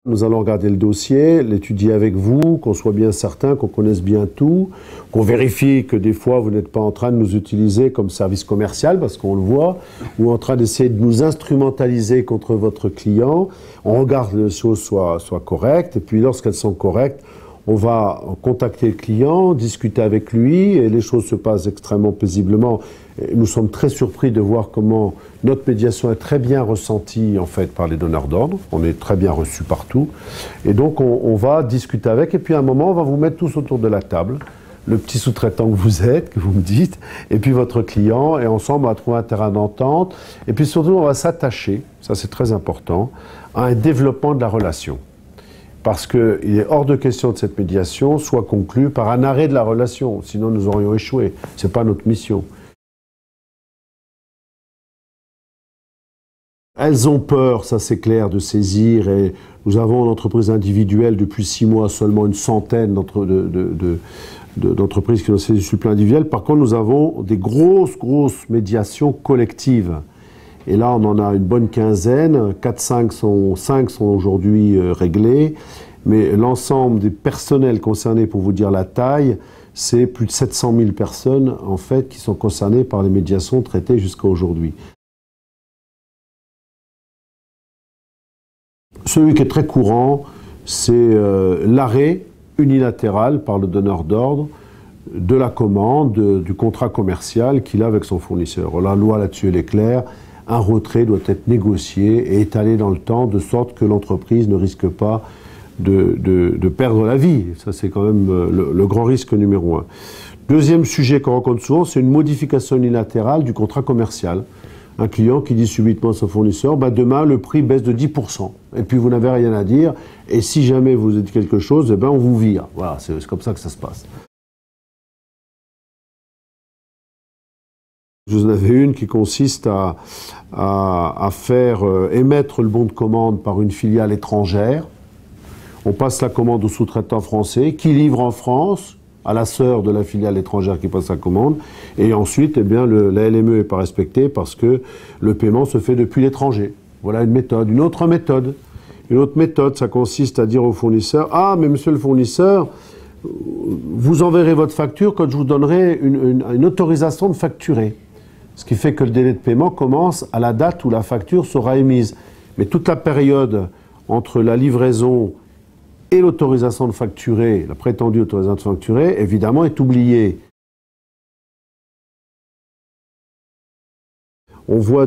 Nous allons regarder le dossier, l'étudier avec vous, qu'on soit bien certain, qu'on connaisse bien tout, qu'on vérifie que des fois vous n'êtes pas en train de nous utiliser comme service commercial, parce qu'on le voit, ou en train d'essayer de nous instrumentaliser contre votre client. On regarde que les choses soient correctes, et puis lorsqu'elles sont correctes, on va contacter le client, discuter avec lui, et les choses se passent extrêmement paisiblement. Et nous sommes très surpris de voir comment notre médiation est très bien ressentie en fait par les donneurs d'ordre. On est très bien reçus partout. Et donc on va discuter avec, et puis à un moment on va vous mettre tous autour de la table. Le petit sous-traitant que vous êtes, que vous me dites, et puis votre client, et ensemble on va trouver un terrain d'entente. Et puis surtout on va s'attacher, ça c'est très important, à un développement de la relation. Parce qu'il est hors de question que cette médiation soit conclue par un arrêt de la relation, sinon nous aurions échoué. Ce n'est pas notre mission. Elles ont peur, ça c'est clair, de saisir, et nous avons en entreprise individuelle depuis 6 mois seulement une centaine d'entreprises qui ont saisi sur le plan individuel. Par contre, nous avons des grosses médiations collectives. Et là, on en a une bonne quinzaine, 5 sont aujourd'hui réglés, mais l'ensemble des personnels concernés, pour vous dire la taille, c'est plus de 700 000 personnes, en fait, qui sont concernées par les médiations traitées jusqu'à aujourd'hui. Celui qui est très courant, c'est l'arrêt unilatéral par le donneur d'ordre de la commande, du contrat commercial qu'il a avec son fournisseur. La loi là-dessus, elle est claire. Un retrait doit être négocié et étalé dans le temps, de sorte que l'entreprise ne risque pas de perdre la vie. Ça, c'est quand même le grand risque numéro 1. Deuxième sujet qu'on rencontre souvent, c'est une modification unilatérale du contrat commercial. Un client qui dit subitement à son fournisseur, demain, le prix baisse de 10%. Et puis, vous n'avez rien à dire. Et si jamais vous dites quelque chose, on vous vire. Voilà, c'est comme ça que ça se passe. Vous en avez une qui consiste à faire émettre le bon de commande par une filiale étrangère. On passe la commande au sous-traitant français qui livre en France à la sœur de la filiale étrangère qui passe la commande. Et ensuite, la LME n'est pas respectée parce que le paiement se fait depuis l'étranger. Voilà une méthode. Une autre méthode, ça consiste à dire au fournisseur « Ah, mais monsieur le fournisseur, vous enverrez votre facture quand je vous donnerai une autorisation de facturer. » Ce qui fait que le délai de paiement commence à la date où la facture sera émise. Mais toute la période entre la livraison et l'autorisation de facturer, la prétendue autorisation de facturer, évidemment, est oubliée. On voit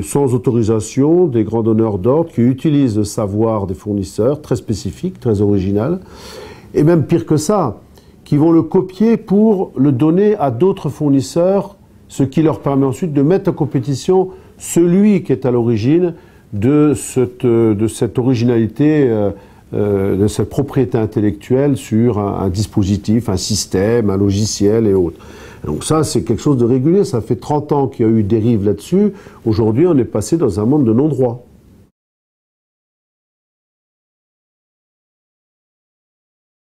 sans autorisation des grands donneurs d'ordre qui utilisent le savoir des fournisseurs, très spécifique, très original, et même pire que ça, qui vont le copier pour le donner à d'autres fournisseurs, ce qui leur permet ensuite de mettre en compétition celui qui est à l'origine de cette originalité, de cette propriété intellectuelle sur un dispositif, un système, un logiciel et autres. Donc ça, c'est quelque chose de régulier. Ça fait 30 ans qu'il y a eu dérive là-dessus. Aujourd'hui, on est passé dans un monde de non-droit.